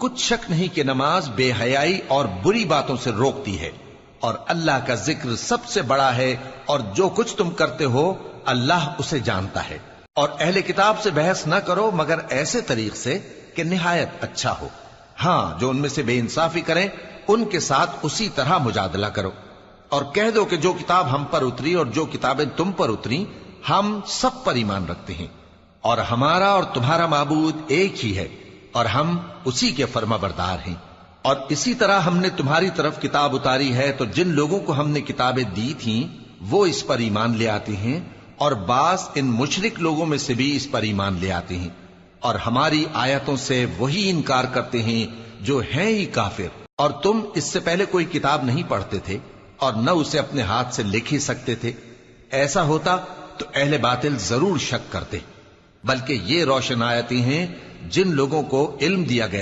کچھ شک نہیں کہ نماز بے حیائی اور بری باتوں سے روکتی ہے، اور اللہ کا ذکر سب سے بڑا ہے، اور جو کچھ تم کرتے ہو اللہ اسے جانتا ہے۔ اور اہل کتاب سے بحث نہ کرو مگر ایسے طریق سے کہ نہایت اچھا ہو۔ ہاں، جو ان میں سے بے انصافی کریں ان کے ساتھ اسی طرح مجادلہ کرو، اور کہہ دو کہ جو کتاب ہم پر اتری اور جو کتابیں تم پر اتری ہم سب پر ایمان رکھتے ہیں، اور ہمارا اور تمہارا معبود ایک ہی ہے، اور ہم اسی کے فرما بردار ہیں۔ اور اسی طرح ہم نے تمہاری طرف کتاب اتاری ہے تو جن لوگوں کو ہم نے کتابیں دی تھیں وہ اس پر ایمان لے آتے ہیں، اور بعض ان مشرک لوگوں میں سے بھی اس پر ایمان لے آتے ہیں، اور ہماری آیتوں سے وہی انکار کرتے ہیں جو ہیں ہی کافر۔ اور تم اس سے پہلے کوئی کتاب نہیں پڑھتے تھے اور نہ اسے اپنے ہاتھ سے لکھ ہی سکتے تھے، ایسا ہوتا تو اہل باطل ضرور شک کرتے، بلکہ یہ روشن آیتیں ہیں جن لوگوں کو علم دیا گیا